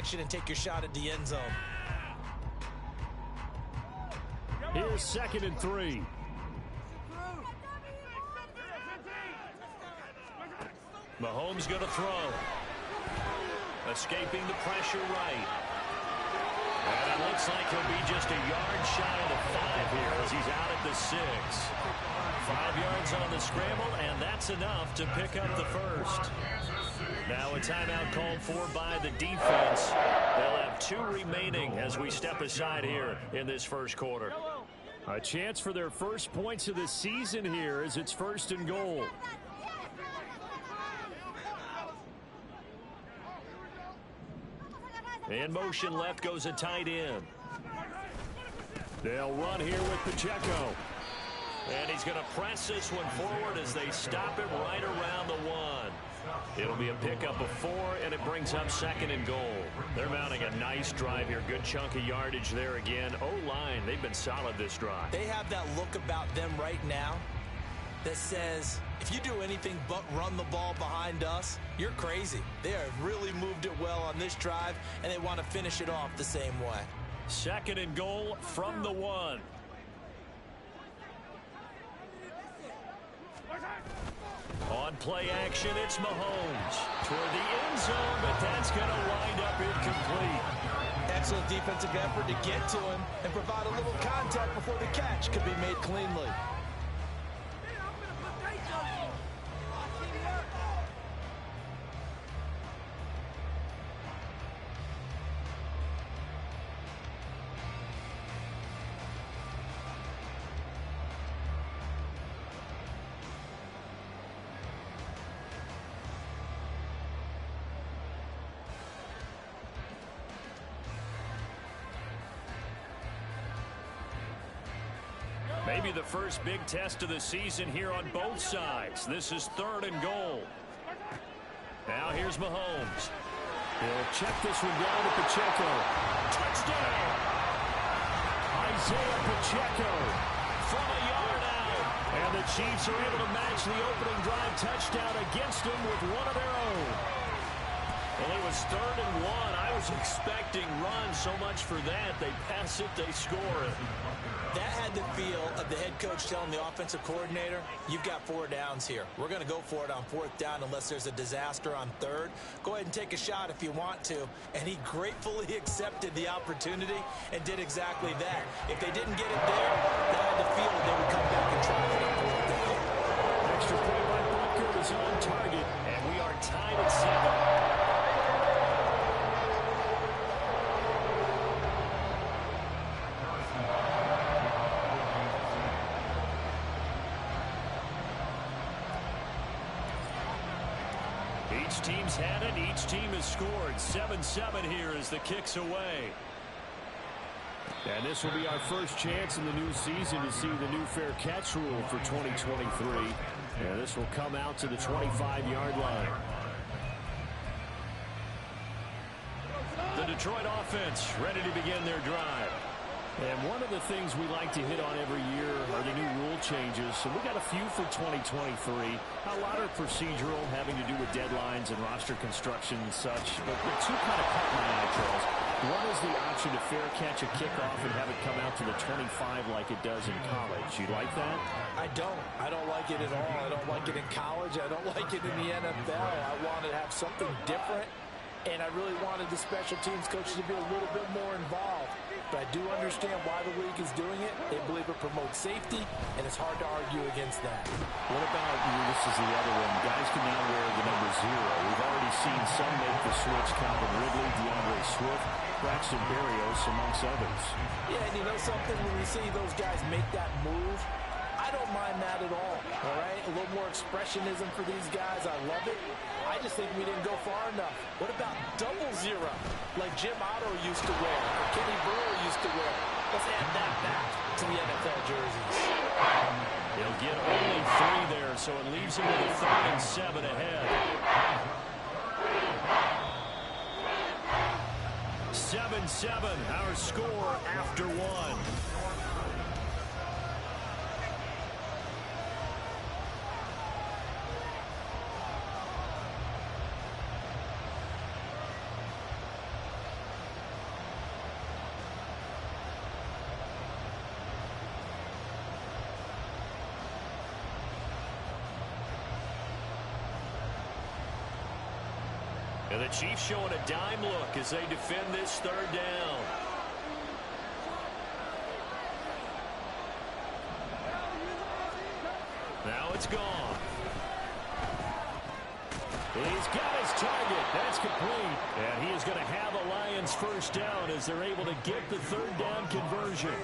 action and take your shot at the end zone. Here's 2nd and 3. Mahomes going to throw. Escaping the pressure right. And it looks like he'll be just a yard shy of the 5 here as he's out at the 6. 5 yards on the scramble, and that's enough to pick up the first. Now a timeout called for by the defense. They'll have 2 remaining as we step aside here in this first quarter. A chance for their first points of the season here as it's 1st and goal. In motion left goes a tight end. They'll run here with Pacheco. And he's going to press this one forward as they stop it right around the 1. It'll be a pickup of 4, and it brings up 2nd and goal. They're mounting a nice drive here. Good chunk of yardage there again. O-line, they've been solid this drive. They have that look about them right now that says, if you do anything but run the ball behind us, you're crazy. They have really moved it well on this drive, and they want to finish it off the same way. 2nd and goal from the 1. On play action, it's Mahomes toward the end zone, but that's going to wind up incomplete. Excellent defensive effort to get to him and provide a little contact before the catch could be made cleanly. Maybe the first big test of the season here on both sides. This is 3rd and goal. Now here's Mahomes. He'll check this one down to Pacheco. Touchdown! Isaiah Pacheco from a yard out. And the Chiefs are able to match the opening drive touchdown against them with one of their own. Well, it was 3rd and 1. I was expecting run so much for that. They pass it, they score it. That had the feel of the head coach telling the offensive coordinator, you've got 4 downs here. We're going to go for it on 4th down unless there's a disaster on 3rd. Go ahead and take a shot if you want to. And he gratefully accepted the opportunity and did exactly that. If they didn't get it there, they had the feel that they would come back and try for it on 4th down. Extra point by Butker is on target, and we are tied at 7. Each team's had it. Each team has scored. 7-7 here as the kick's away. And this will be our first chance in the new season to see the new fair catch rule for 2023. And this will come out to the 25-yard line. The Detroit offense ready to begin their drive. And one of the things we like to hit on every year are the new rule changes. So we got a few for 2023. A lot are procedural, having to do with deadlines and roster construction and such. But the 2 kind of caught my eye, Charles. One is the option to fair catch a kickoff and have it come out to the 25 like it does in college. You like that? I don't. I don't like it at all. I don't like it in college. I don't like it in the NFL. I want to have something different. And I really wanted the special teams coaches to be a little bit more involved. But I do understand why the league is doing it. They believe it promotes safety, and it's hard to argue against that. What about, this is the other one, guys can now wear the number 0. We've already seen some make the switch, Calvin Ridley, DeAndre Swift, Braxton Berrios, amongst others. Yeah, and you know something? When we see those guys make that move, I don't mind that at all right? A little more expressionism for these guys. I love it. I just think we didn't go far enough. What about 00, like Jim Otto used to wear, or Kenny Burrow used to wear? Let's add that back to the NFL jerseys. He'll get only 3 there, so it leaves him with a 3rd and 7 ahead. 7-7, our score after 1. And the Chiefs showing a dime look as they defend this third down. Now it's gone. He's got his target. That's complete. And he is going to have a Lions first down as they're able to get the third down conversion.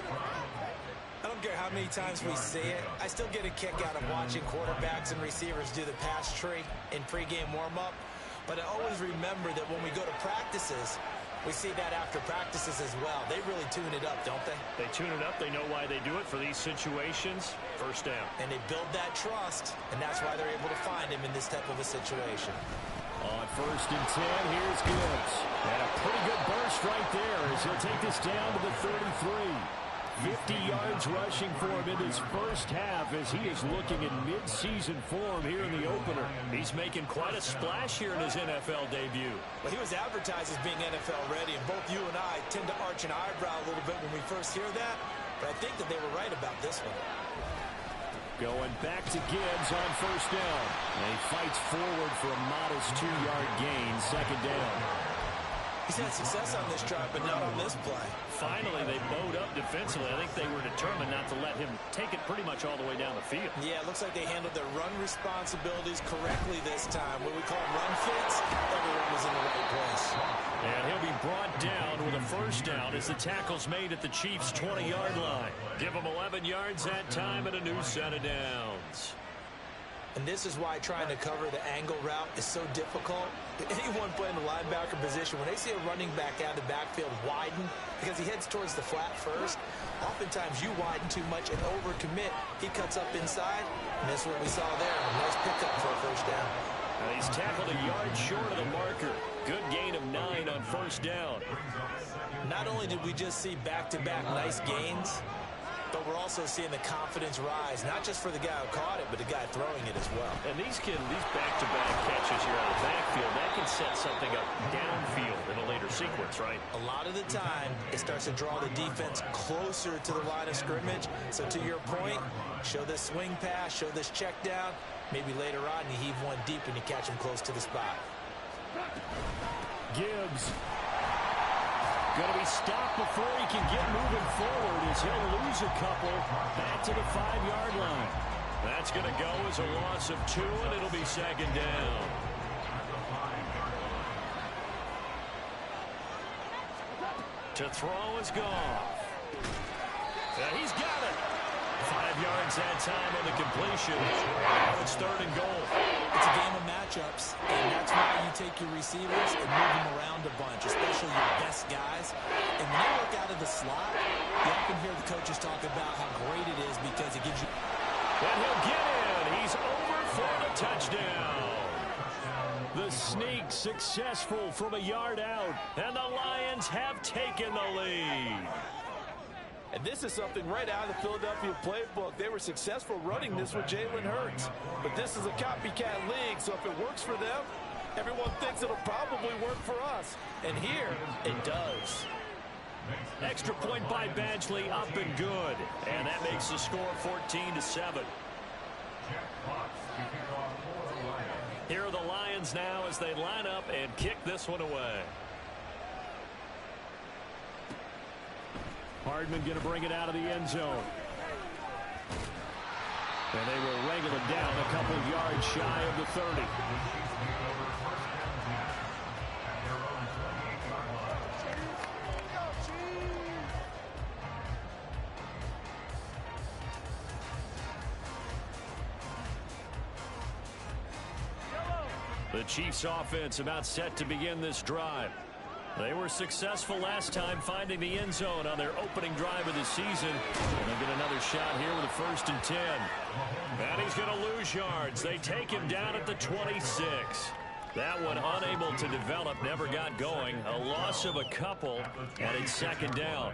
I don't care how many times we see it. I still get a kick out of watching quarterbacks and receivers do the pass tree in pregame warm-up. But I always remember that when we go to practices, we see that after practices as well. They really tune it up, don't they? They tune it up. They know why they do it for these situations. First down. And they build that trust, and that's why they're able to find him in this type of a situation. On 1st and 10, here's Gibbs. And a pretty good burst right there as he'll take this down to the 33. 50 yards rushing for him in his first half as he is looking in mid-season form here in the opener. He's making quite a splash here in his NFL debut. Well, he was advertised as being NFL ready, and both you and I tend to arch an eyebrow a little bit when we first hear that, but I think that they were right about this one. Going back to Gibbs on 1st down. And he fights forward for a modest 2-yard gain, 2nd down. He's had success on this drive, but not on this play. Finally, they bowed up defensively. I think they were determined not to let him take it pretty much all the way down the field. Yeah, it looks like they handled their run responsibilities correctly this time. What we call run fits, everyone was in the right place. And he'll be brought down with a first down as the tackle's made at the Chiefs' 20-yard line. Give him 11 yards that time and a new set of downs. And this is why trying to cover the angle route is so difficult. Anyone playing the linebacker position, when they see a running back out of the backfield widen, because he heads towards the flat first, oftentimes you widen too much and overcommit. He cuts up inside, and that's what we saw there. A nice pickup for a first down. And he's tackled a yard short of the marker. Good gain of 9 on 1st down. Not only did we just see back-to-back nice gains, but we're also seeing the confidence rise, not just for the guy who caught it, but the guy throwing it as well. And these back-to-back catches here out of the backfield, that can set something up downfield in a later sequence, right? A lot of the time, it starts to draw the defense closer to the line of scrimmage. So to your point, show this swing pass, show this check down. Maybe later on, you heave one deep and you catch him close to the spot. Gibbs. Going to be stopped before he can get moving forward as he'll lose a couple back to the 5-yard line. That's going to go as a loss of 2, and it'll be 2nd down. To throw is gone. And he's got it. 5 yards that time on the completion. Now it's 3rd and goal. It's a game of matchups, and that's why you take your receivers and move them around a bunch, especially your best guys. And when they work out of the slot, you often hear the coaches talk about how great it is because it gives you... And he'll get in. He's over for the touchdown. The sneak successful from a yard out, and the Lions have taken the lead. And this is something right out of the Philadelphia playbook. They were successful running this with Jalen Hurts. But this is a copycat league, so if it works for them, everyone thinks it'll probably work for us. And here, it does. Extra point by Badgley, up and good. And that makes the score 14-7. Here are the Lions now as they line up and kick this one away. Hardman going to bring it out of the end zone. And they will wrangle it down a couple of yards shy of the 30. The Chiefs offense about set to begin this drive. They were successful last time finding the end zone on their opening drive of the season. And they get another shot here with a 1st and 10. And he's going to lose yards. They take him down at the 26. That one unable to develop, never got going. A loss of a couple, and it's 2nd down.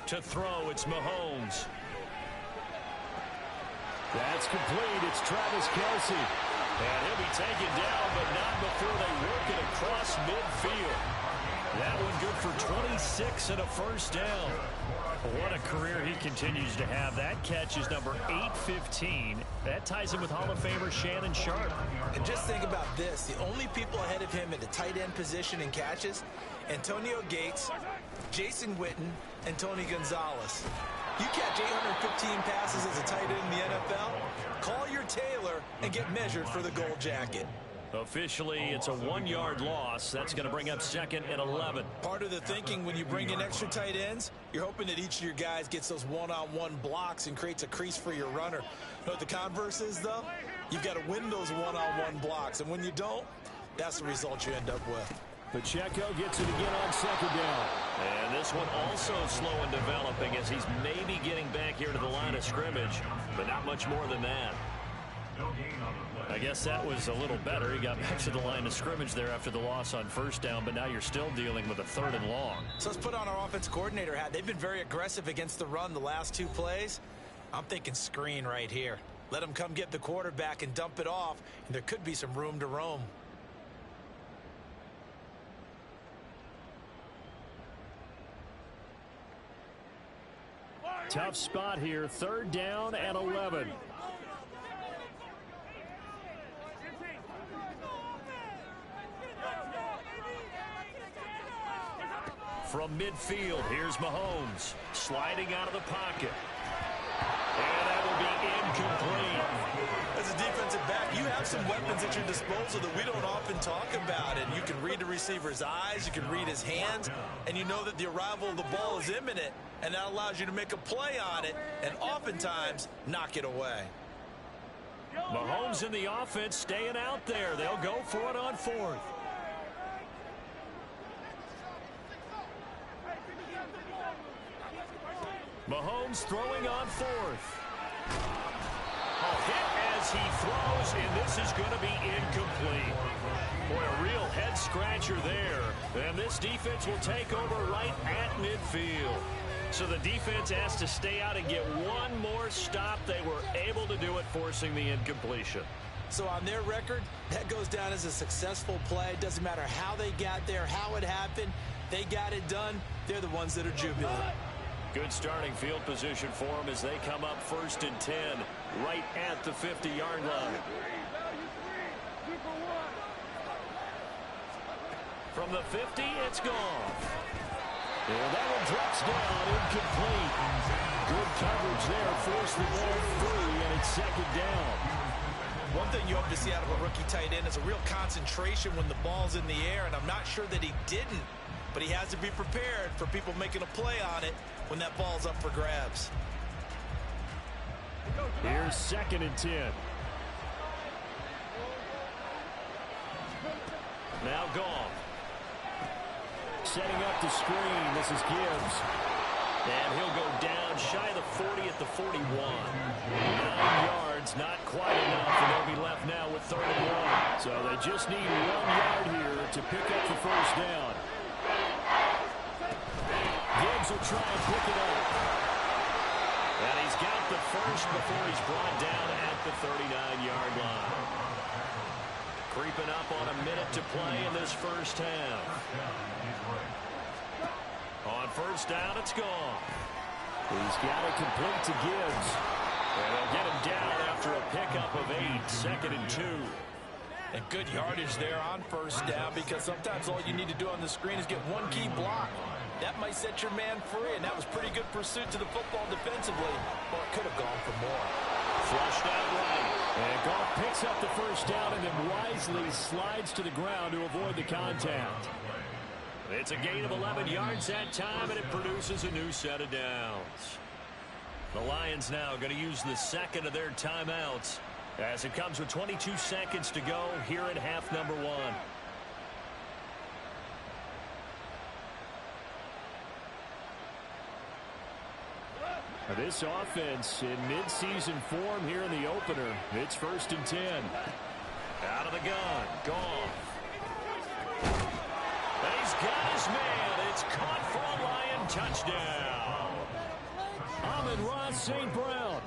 To throw, it's Mahomes. That's complete. It's Travis Kelce. And he'll be taken down, but not before they work it across midfield. That one good for 26 and a 1st down. What a career he continues to have. That catch is number 815. That ties him with Hall of Famer Shannon Sharpe. And just think about this. The only people ahead of him at the tight end position in catches, Antonio Gates, Jason Witten, and Tony Gonzalez. You catch 815 passes as a tight end in the NFL, call your tailor and get measured for the gold jacket. Officially, it's a 1-yard loss. That's going to bring up 2nd and 11. Part of the thinking when you bring in extra tight ends, you're hoping that each of your guys gets those one-on-one blocks and creates a crease for your runner. You know what the converse is, though? You've got to win those one-on-one blocks, and when you don't, that's the result you end up with. Pacheco gets it again on 2nd down. And this one also slow in developing as he's maybe getting back here to the line of scrimmage, but not much more than that. I guess that was a little better. He got back to the line of scrimmage there after the loss on 1st down, but now you're still dealing with a 3rd and long. So let's put on our offense coordinator hat. They've been very aggressive against the run the last 2 plays. I'm thinking screen right here. Let them come get the quarterback and dump it off, and there could be some room to roam. Tough spot here. 3rd down and 11. From midfield, here's Mahomes sliding out of the pocket. And that will be incomplete. As a defensive back, you have some weapons at your disposal that we don't often talk about. And you can read the receiver's eyes, you can read his hands, and you know that the arrival of the ball is imminent. And that allows you to make a play on it and oftentimes knock it away. Mahomes in the offense staying out there. They'll go for it on 4th. Mahomes throwing on 4th. A hit as he throws, and this is going to be incomplete. Boy, a real head-scratcher there. And this defense will take over right at midfield. So the defense has to stay out and get one more stop. They were able to do it, forcing the incompletion. So on their record, that goes down as a successful play. Doesn't matter how they got there, how it happened. They got it done. They're the ones that are jubilant. Good starting field position for them as they come up 1st and 10 right at the 50-yard line. From the 50, it's gone. And that one drops down, incomplete. Good coverage there, forced the ball free, and it's 2nd down. One thing you hope to see out of a rookie tight end is a real concentration when the ball's in the air, and I'm not sure that he didn't, but he has to be prepared for people making a play on it when that ball's up for grabs. Here's 2nd and 10. Now Goff. Setting up the screen. This is Gibbs. And he'll go down shy of the 40 at the 41. 9 yards, not quite enough, and they'll be left now with 3rd and 1. So they just need 1 yard here to pick up the 1st down. Gibbs will try and pick it up. And he's got the 1st before he's brought down at the 39-yard line. Creeping up on a minute to play in this 1st half. On 1st down, it's gone. He's got it complete to Gibbs. And they'll get him down after a pickup of 8, 2nd and 2. And good yardage there on 1st down, because sometimes all you need to do on the screen is get one key block. That might set your man free, and that was pretty good pursuit to the football defensively. Well, it could have gone for more. Flushed out right. And Goff picks up the 1st down and then wisely slides to the ground to avoid the contact. It's a gain of 11 yards that time, and it produces a new set of downs. The Lions now going to use the 2nd of their timeouts as it comes with 22 seconds to go here in half number 1. This offense in midseason form here in the opener. It's 1st and 10. Out of the gun. Goff. And he's got his man. It's caught for a Lion touchdown. Amon-Ra St. Brown.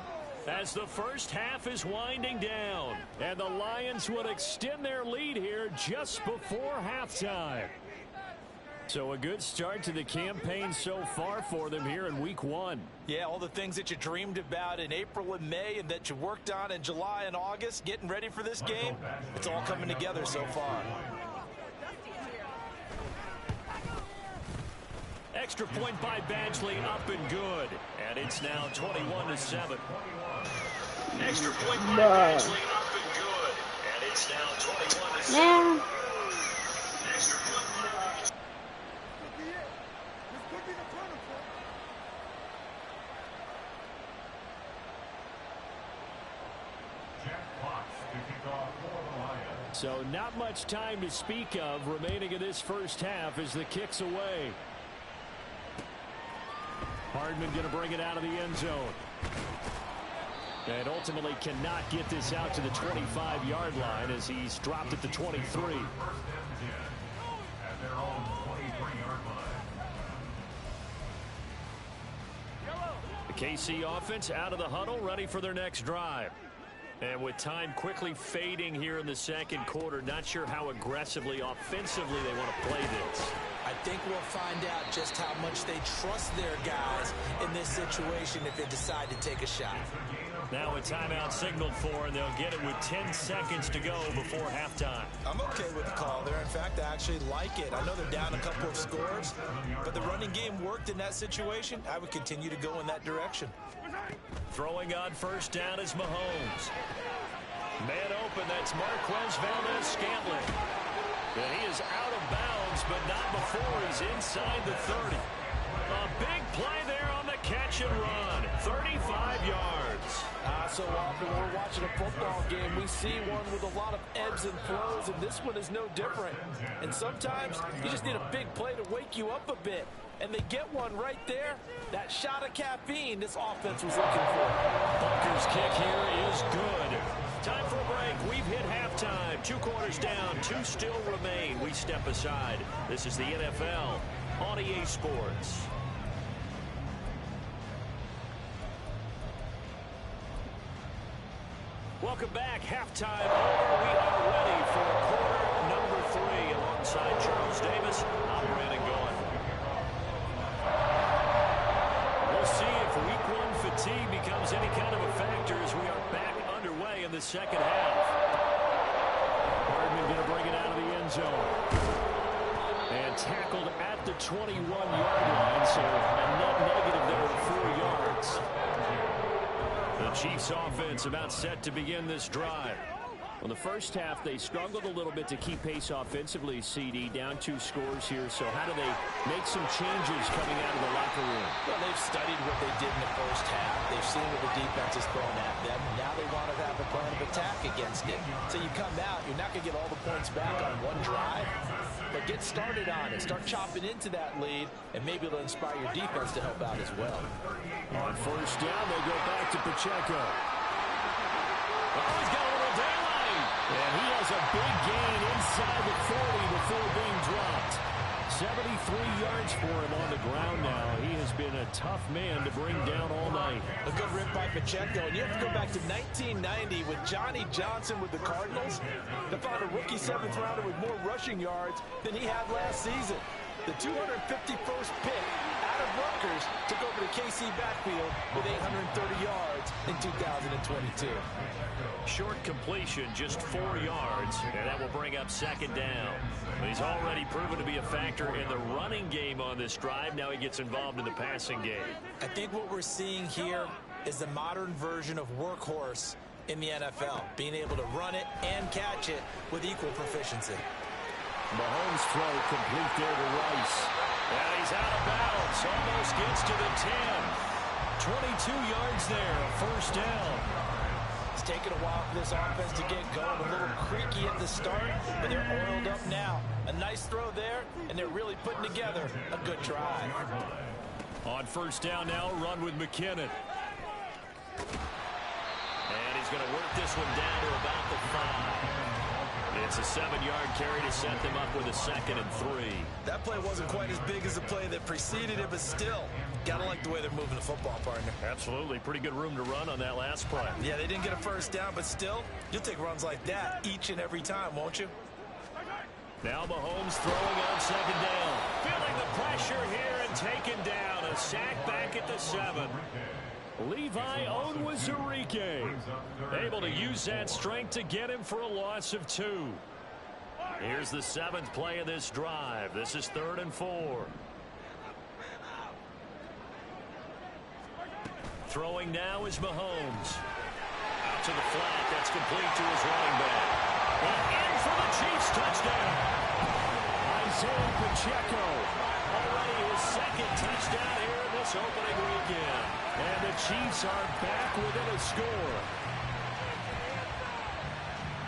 As the 1st half is winding down. And the Lions would extend their lead here just before halftime. So a good start to the campaign so far for them here in week 1. Yeah, all the things that you dreamed about in April and May and that you worked on in July and August, getting ready for this game, it's all coming together so far. Extra point by Badgley, up and good. And it's now 21-7. Extra point by Badgley, up and good. And it's now 21-7. Extra point. So not much time to speak of remaining in this first half as the kick's away. Hardman going to bring it out of the end zone. And ultimately cannot get this out to the 25-yard line as he's dropped at the 23. The KC offense out of the huddle, ready for their next drive. And with time quickly fading here in the second quarter, not sure how aggressively, offensively they want to play this. I think we'll find out just how much they trust their guys in this situation if they decide to take a shot. Now a timeout signaled for, and they'll get it with 10 seconds to go before halftime. I'm okay with the call there. In fact, I actually like it. I know they're down a couple of scores, but the running game worked in that situation. I would continue to go in that direction. Throwing on first down is Mahomes. Man open, that's Marquez Valdes-Scantling. And he is out of bounds, but not before he's inside the 30. A big play there on the catch and run. 35 yards. So often when we're watching a football game, we see one with a lot of ebbs and flows, and this one is no different. And sometimes you just need a big play to wake you up a bit. And they get one right there. That shot of caffeine this offense was looking for. Butker's kick here is good. Time for a break. We've hit halftime. 2 quarters down. 2 still remain. We step aside. This is the NFL on EA Sports. Welcome back. Halftime over. We are ready for quarter number 3 alongside Charles Davis. I'm Brandon Gaughan. We'll see if week 1 fatigue becomes any kind of a factor as we are back underway in the second half. Hardman going to bring it out of the end zone. And tackled at the 21-yard line, so a net negative there of 4 yards. The Chiefs offense about set to begin this drive. Well, the first half, they struggled a little bit to keep pace offensively, CD, down 2 scores here. So how do they make some changes coming out of the locker room? Well, they've studied what they did in the first half. They've seen what the defense is throwing at them. Now they want to have a plan of attack against it. So you come out, you're not going to get all the points back on one drive, but get started on it. Start chopping into that lead, and maybe it'll inspire your defense to help out as well. On first down, they go back to Pacheco. Oh, he's got a little daylight. And he has a big gain inside the 40 before being dropped. 73 yards for him on the ground now. He has been a tough man to bring down all night. A good rip by Pacheco. And you have to go back to 1990 with Johnny Johnson with the Cardinals to find a rookie 7th rounder with more rushing yards than he had last season. The 251st pick out of Rutgers took over the KC backfield with 830 yards in 2022. Short completion, just 4 yards, and that will bring up second down. But he's already proven to be a factor in the running game on this drive. Now he gets involved in the passing game. I think what we're seeing here is the modern version of workhorse in the NFL, being able to run it and catch it with equal proficiency. Mahomes' throw complete there to Rice. And he's out of bounds. Almost gets to the 10. 22 yards there, first down. It's taken a while for this offense to get going. A little creaky at the start, but they're oiled up now. A nice throw there, and they're really putting together a good drive. On first down now, run with McKinnon. And he's going to work this one down to about the 5. It's a 7-yard carry to set them up with a 2nd and 3. That play wasn't quite as big as the play that preceded it, but still, gotta like the way they're moving the football, partner. Absolutely. Pretty good room to run on that last play. Yeah, they didn't get a first down, but still, you'll take runs like that each and every time, won't you? Now Mahomes throwing on second down. Feeling the pressure here and taken down. A sack back at the 7. Levi Onwuzurike able to use that strength to get him for a loss of 2. Here's the 7th play of this drive. This is 3rd and 4. Throwing now is Mahomes. Out to the flat. That's complete to his running back. And in for the Chiefs touchdown. Isaiah Pacheco. Already his 2nd touchdown here in this opening weekend. And the Chiefs are back within a score.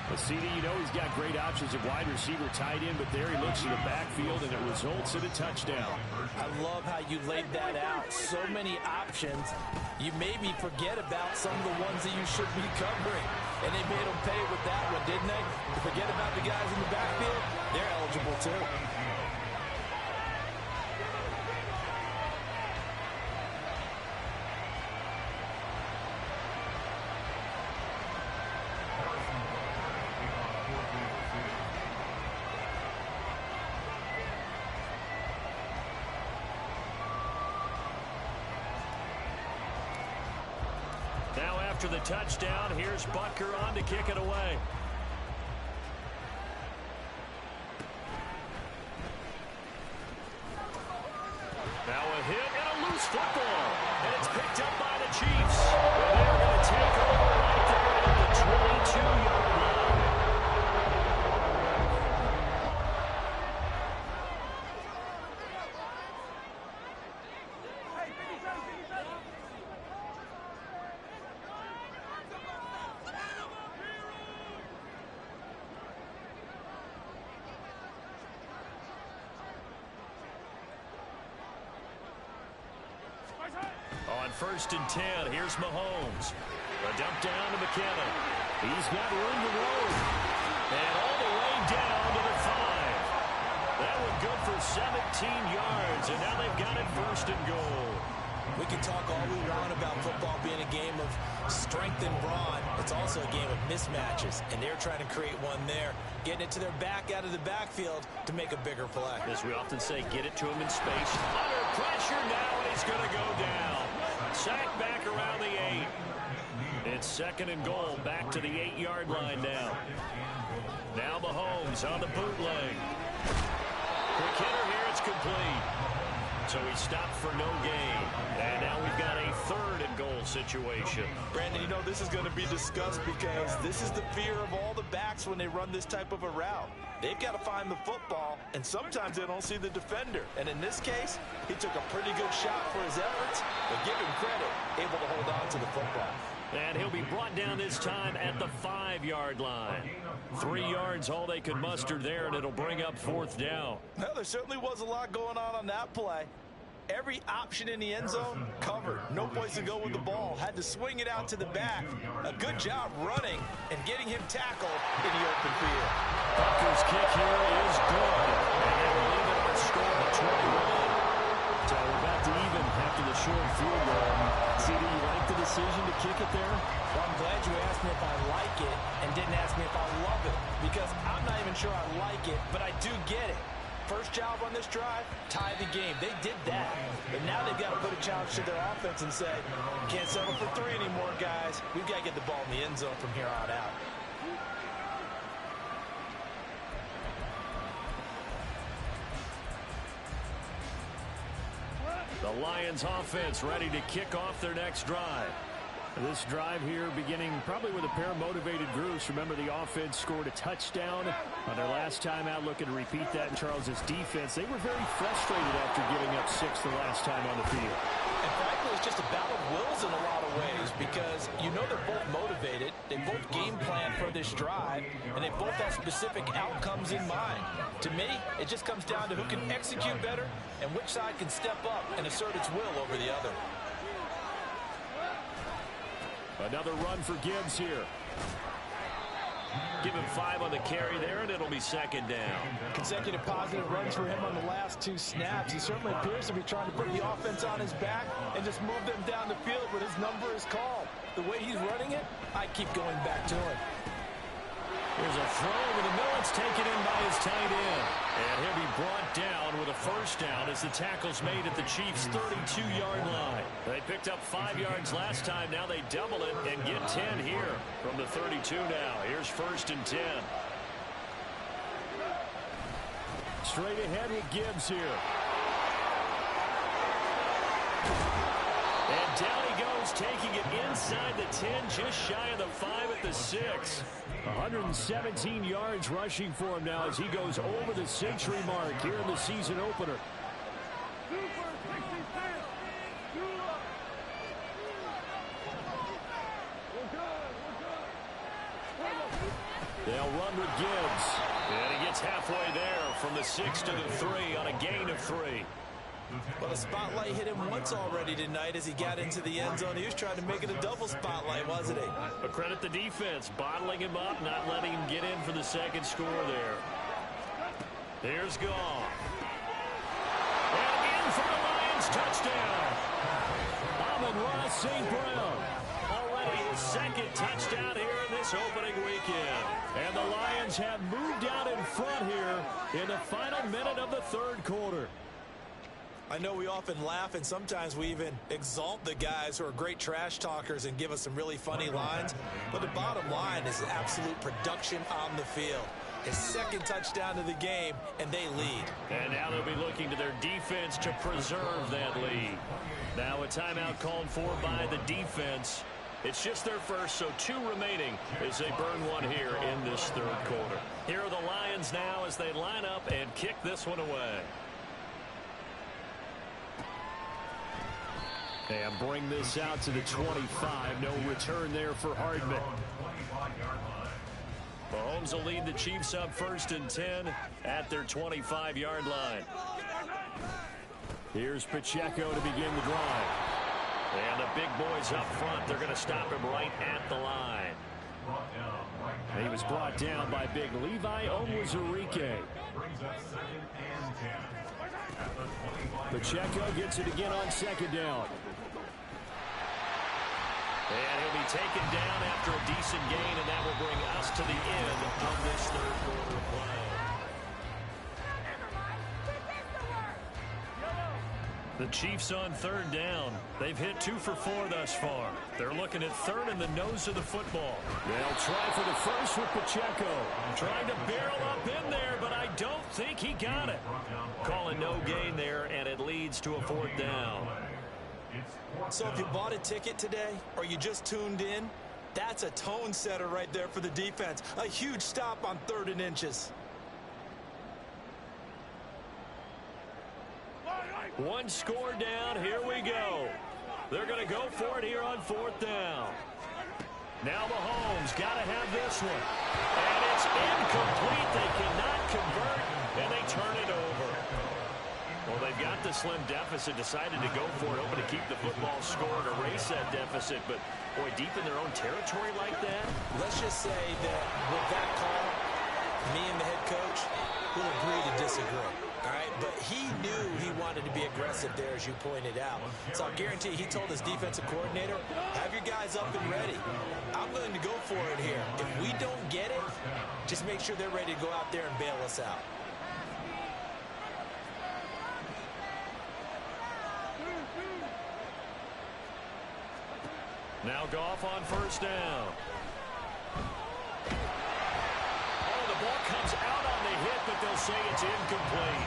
Well, CD, you know he's got great options at wide receiver, tight end, but there he looks to the backfield, and it results in a touchdown. I love how you laid that out. So many options. You maybe forget about some of the ones that you should be covering. And they made them pay with that one, didn't they? You forget about the guys in the backfield, they're eligible too. Now after the touchdown, here's Butker on to kick it away. Now a hit and a loose football. And it's picked up by the Chiefs. And they're going to take over right there at the 22-yard line. On 1st and 10, here's Mahomes. A dump down to McKinnon. He's got room to roll. And all the way down to the 5. That one good for 17 yards, and now they've got it 1st and goal. We can talk all we want about football being a game of strength and brawn. It's also a game of mismatches, and they're trying to create one there, getting it to their back out of the backfield to make a bigger play. As we often say, get it to him in space. Under pressure now, and he's going to go down. Sack back around the 8. It's 2nd and goal, back to the 8-yard line now. Now Mahomes on the bootleg. Quick hitter here, it's complete. So he stopped for no gain. And now we've got a 3rd and goal situation. Brandon, you know this is going to be discussed because this is the fear of all the backs when they run this type of a route. They've got to find the football, and sometimes they don't see the defender. And in this case, he took a pretty good shot for his efforts, but give him credit, able to hold on to the football. And he'll be brought down this time at the 5-yard line. 3 yards, all they could muster there, and it'll bring up 4th down. Well, there certainly was a lot going on that play. Every option in the end zone covered. No place to go with the ball. Had to swing it out to the back. A good job running and getting him tackled in the open field. Butker's kick here is good. And they will leave it at a score of 21. So we're about to even after the short field goal. CD, you like the decision to kick it there? Well, I'm glad you asked me if I like it and didn't ask me if I love it, because I'm not even sure I like it, but I do get it. First job on this drive, tie the game. They did that. But now they've got to put a challenge to their offense and say, can't settle for 3 anymore, guys. We've got to get the ball in the end zone from here on out. The Lions offense ready to kick off their next drive. This drive here beginning probably with a pair of motivated groups. Remember, the offense scored a touchdown on their last time out. Looking to repeat that in Charles's defense. They were very frustrated after giving up 6 the last time on the field. And frankly, it's just a battle of wills in a lot of ways, because you know they're both motivated. They both game plan for this drive, and they both have specific outcomes in mind. To me, it just comes down to who can execute better and which side can step up and assert its will over the other. Another run for Gibbs here. Give him 5 on the carry there, and it'll be 2nd down. Consecutive positive runs for him on the last 2 snaps. He certainly appears to be trying to put the offense on his back and just move them down the field when his number is called. The way he's running it, I keep going back to him. Here's a throw over the middle. It's taken in by his tight end. And he'll be brought down with a first down as the tackle's made at the Chiefs' 32-yard line. They picked up 5 yards last time. Now they double it and get 10 here from the 32 now. Here's 1st and 10. Straight ahead with Gibbs here. And down he goes, taking it inside the 10, just shy of the 5 at the 6. 117 yards rushing for him now as he goes over the century mark here in the season opener. They'll run with Gibbs. And he gets halfway there from the 6 to the 3 on a gain of 3. Well, the spotlight hit him once already tonight as he got into the end zone. He was trying to make it a double spotlight, wasn't he? But credit the defense, bottling him up, not letting him get in for the second score there. Here's Goff. And in for the Lions, touchdown. Amon-Ra St. Brown. Already his second touchdown here in this opening weekend. And the Lions have moved out in front here in the final minute of the third quarter. I know we often laugh and sometimes we even exalt the guys who are great trash talkers and give us some really funny lines. But the bottom line is absolute production on the field. His second touchdown of the game, and they lead. And now they'll be looking to their defense to preserve that lead. Now a timeout called for by the defense. It's just their first, so 2 remaining as they burn one here in this third quarter. Here are the Lions now as they line up and kick this one away. And bring this out to the 25. No return there for Hardman. Mahomes will lead the Chiefs up 1st and 10 at their 25-yard line. Here's Pacheco to begin the drive. And the big boys up front, they're going to stop him right at the line. He was brought down by big Levi Onwuzurike. Pacheco gets it again on 2nd down. And he'll be taken down after a decent gain, and that will bring us to the end of this third quarter play. The Chiefs on 3rd down. They've hit 2 for 4 thus far. They're looking at 3rd in the nose of the football. They'll try for the first with Pacheco. Trying to barrel up in there, but I don't think he got it. Calling no gain there, and it leads to a 4th down. So if you bought a ticket today or you just tuned in, that's a tone setter right there for the defense. A huge stop on 3rd and inches. One score down. Here we go. They're going to go for it here on 4th down. Now Mahomes got to have this one. And it's incomplete. They cannot convert, and they turn it over. Well, they've got the slim deficit, decided to go for it, hoping to keep the football score and erase that deficit. But, boy, deep in their own territory like that. Let's just say that with that call, me and the head coach will agree to disagree. All right, but he knew he wanted to be aggressive there, as you pointed out. So I guarantee he told his defensive coordinator, have your guys up and ready. I'm willing to go for it here. If we don't get it, just make sure they're ready to go out there and bail us out. Now Goff on 1st down. Oh, the ball comes out on the hit, but they'll say it's incomplete.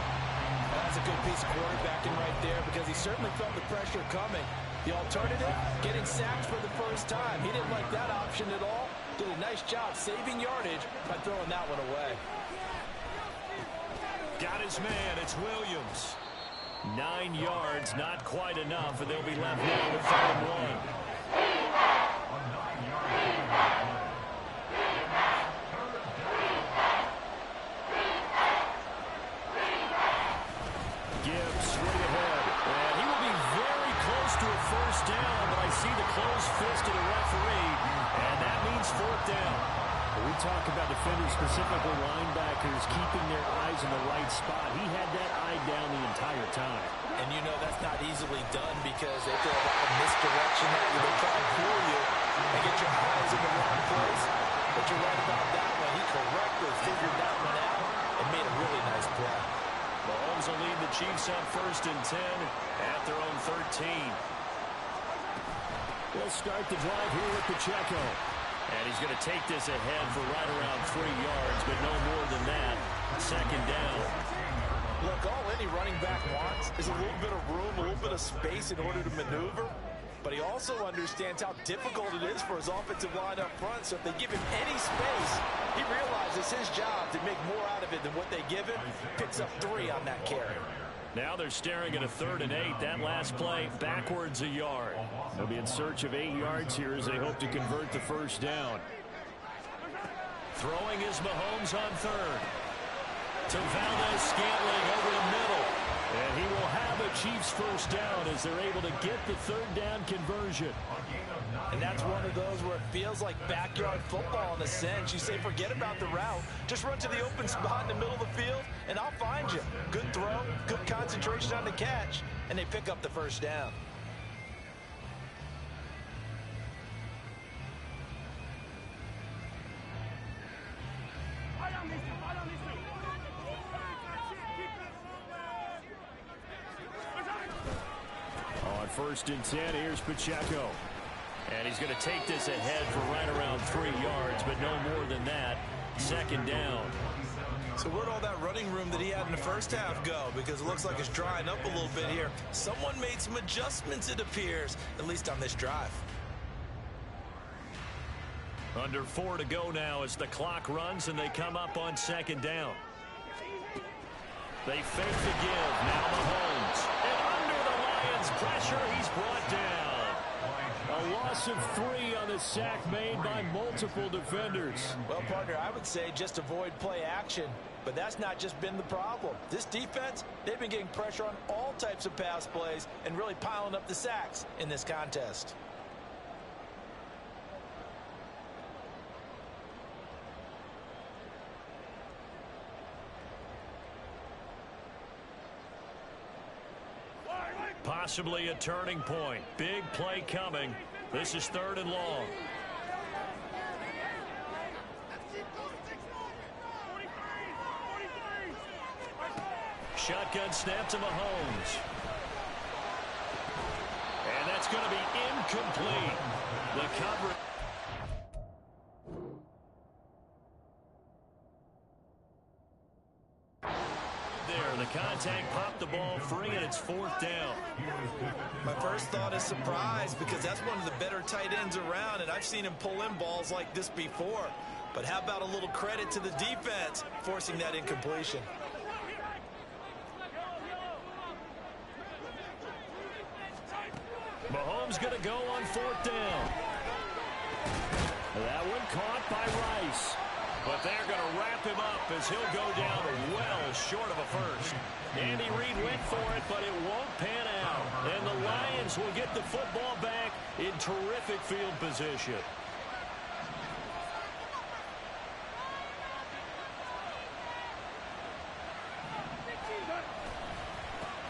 That's a good piece of quarterbacking right there because he certainly felt the pressure coming. The alternative, getting sacked for the first time. He didn't like that option at all. Did a nice job saving yardage by throwing that one away. Got his man. It's Williams. 9 yards, not quite enough, and they'll be left now with 3rd and 1. Gibbs straight ahead, and he will be very close to a 1st down, but I see the closed fist of the referee, and that means 4th down. We talk about defenders, specifically linebackers, keeping their eyes in the right spot. He had that eye down the entire time. And you know that's not easily done because they throw a lot of misdirection at you. They try and fool you and get your eyes in the wrong place. But you're right about that one. and he correctly figured that one out and made a really nice play. Mahomes will lead the Chiefs on 1st and 10 at their own 13. We'll start the drive here with Pacheco. And he's going to take this ahead for right around 3 yards, but no more than that. 2nd down. Look, all any running back wants is a little bit of room, a little bit of space in order to maneuver. But he also understands how difficult it is for his offensive line up front. So if they give him any space, he realizes his job to make more out of it than what they give him. Picks up 3 on that carry. Now they're staring at a 3rd and 8. That last play backwards a yard. They'll be in search of 8 yards here as they hope to convert the 1st down. Throwing is Mahomes on 3rd. To Valdes-Scantling over the middle. And he will have a Chiefs 1st down as they're able to get the 3rd down conversion. And that's one of those where it feels like backyard football in a sense. You say, forget about the route. Just run to the open spot in the middle of the field, and I'll find you. Good throw, good concentration on the catch, and they pick up the 1st down. On 1st and 10, here's Pacheco. And he's going to take this ahead for right around 3 yards, but no more than that. 2nd down. So where'd all that running room that he had in the first half go? Because it looks like it's drying up a little bit here. Someone made some adjustments, it appears, at least on this drive. Under 4 to go now as the clock runs and they come up on 2nd down. They fake the give. Now Mahomes. And under the Lions' pressure, he's brought down. A loss of 3 on the sack made by multiple defenders. Well, partner, I would say just avoid play action, but that's not just been the problem. This defense, they've been getting pressure on all types of pass plays and really piling up the sacks in this contest. Possibly a turning point. Big play coming. This is 3rd and long. Shotgun snap to Mahomes. And that's going to be incomplete. The coverage. The contact popped the ball free, and it's 4th down. My first thought is surprise because that's one of the better tight ends around, and I've seen him pull in balls like this before. But how about a little credit to the defense forcing that incompletion? Mahomes going to go on 4th down. That one caught by Rice. But they're going to wrap him up as he'll go down well short of a 1st. Andy Reid went for it, but it won't pan out. And the Lions will get the football back in terrific field position.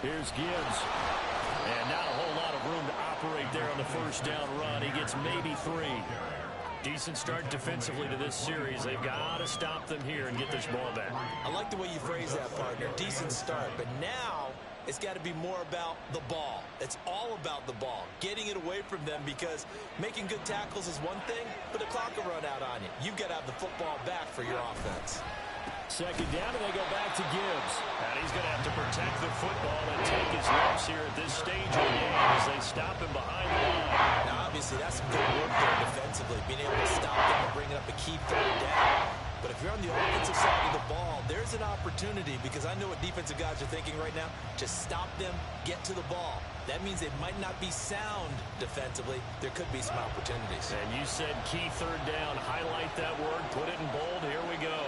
Here's Gibbs. And not a whole lot of room to operate there on the 1st down run. He gets maybe 3. Decent start defensively to this series. They've got to stop them here and get this ball back. I like the way you phrase that, partner. Decent start. But now it's got to be more about the ball. It's all about the ball. Getting it away from them because making good tackles is one thing, but the clock will run out on you. You've got to have the football back for your offense. 2nd down, and they go back to Gibbs. And he's going to have to protect the football and take his reps here at this stage of the game as they stop him behind the line. Now, obviously, that's some good work there defensively, being able to stop them and bringing up a key 3rd down. But if you're on the offensive side of the ball, there's an opportunity because I know what defensive guys are thinking right now. Just stop them, get to the ball. That means they might not be sound defensively. There could be some opportunities. And you said key 3rd down. Highlight that word. Put it in bold. Here we go.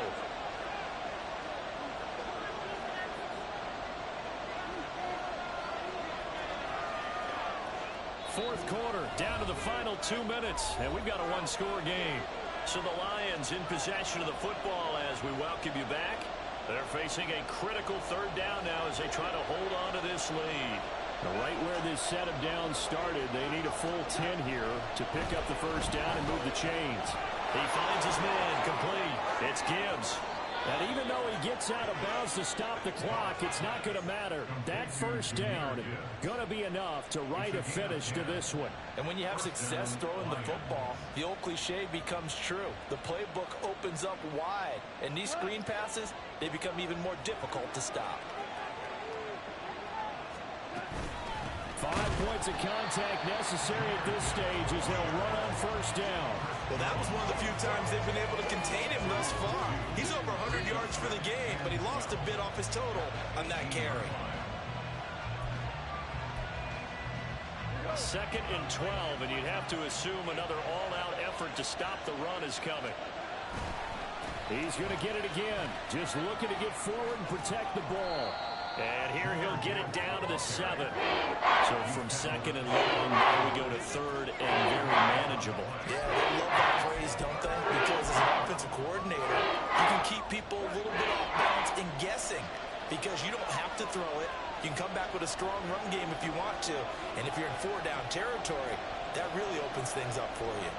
4th quarter, down to the final 2 minutes, and we've got a 1-score game. So the Lions in possession of the football as we welcome you back. They're facing a critical 3rd down now as they try to hold on to this lead. Right where this set of downs started, they need a full 10 here to pick up the 1st down and move the chains. He finds his man complete. It's Gibbs. And even though he gets out of bounds to stop the clock, it's not going to matter. That first down going to be enough to write a finish to this one. And when you have success throwing the football, the old cliche becomes true. The playbook opens up wide, and these screen passes, they become even more difficult to stop. 5 points of contact necessary at this stage as they'll run on first down. Well, that was one of the few times they've been able to contain him thus far. He's over 100 yards for the game, but he lost a bit off his total on that carry. 2nd and 12, and you'd have to assume another all-out effort to stop the run is coming. He's going to get it again. Just looking to get forward and protect the ball. And here he'll get it down to the 7. So from 2nd and long, now we go to 3rd and very manageable. Yeah, they love that phrase, don't they? Because as an offensive coordinator, you can keep people a little bit off balance and guessing because you don't have to throw it. You can come back with a strong run game if you want to. And if you're in 4-down territory, that really opens things up for you.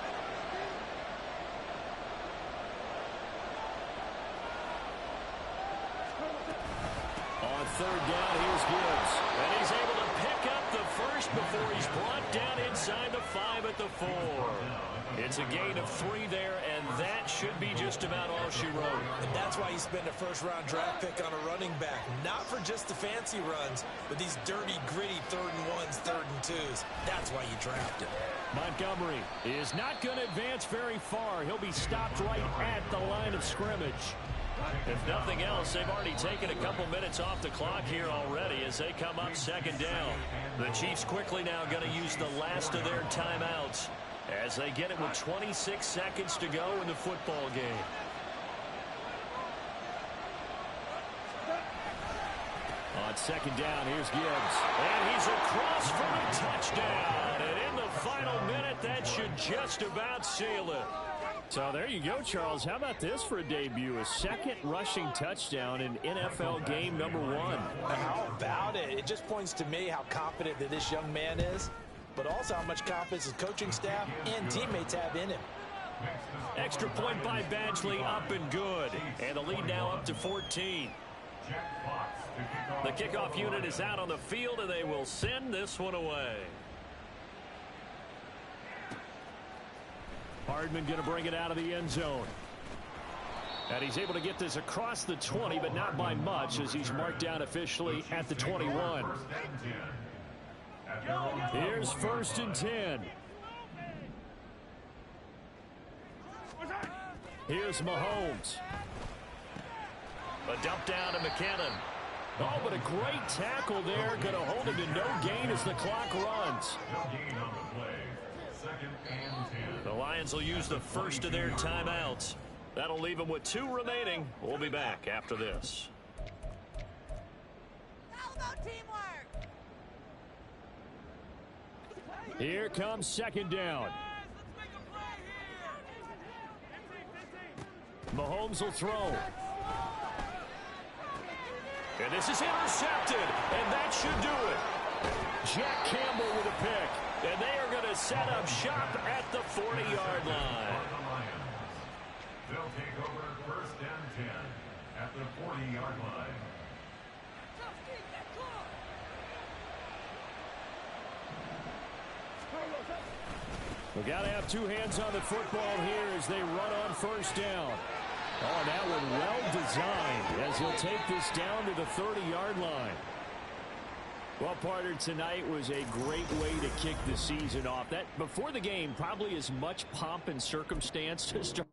On 3rd down, here's Gibbs. And he's able to pick up the first before he's brought down inside the 5 at the 4. It's a gain of 3 there, and that should be just about all she wrote. And that's why you spend a first-round draft pick on a running back. Not for just the fancy runs, but these dirty, gritty 3rd and 1s, 3rd and 2s. That's why you draft him. Montgomery is not going to advance very far. He'll be stopped right at the line of scrimmage. If nothing else, they've already taken a couple minutes off the clock here already as they come up 2nd down. The Chiefs quickly now going to use the last of their timeouts as they get it with 26 seconds to go in the football game. On 2nd down, here's Gibbs. And he's across for a touchdown. And in the final minute, that should just about seal it. So there you go, Charles. How about this for a debut? A 2nd rushing touchdown in NFL game number 1. How about it? It just points to me how confident that this young man is, but also how much confidence his coaching staff and teammates have in him. Extra point by Badgley, up and good. And the lead now up to 14. The kickoff unit is out on the field, and they will send this one away. Hardman going to bring it out of the end zone. And he's able to get this across the 20, but not by much as he's marked down officially at the 21. Here's 1st and 10. Here's Mahomes. A dump down to McKinnon. Oh, but a great tackle there. Going to hold him to no gain as the clock runs. The Lions will use the first of their timeouts. That'll leave them with 2 remaining. We'll be back after this. How about teamwork? Here comes 2nd down. Mahomes will throw. And this is intercepted, and that should do it. Jack Campbell with a pick. And they are going to set up shop at the 40-yard line. They'll take over 1st and 10 at the 40-yard line. We've got to have 2 hands on the football here as they run on 1st down. Oh, that one well designed as he'll take this down to the 30-yard line. Well, partner, tonight was a great way to kick the season off. That before the game, probably as much pomp and circumstance to start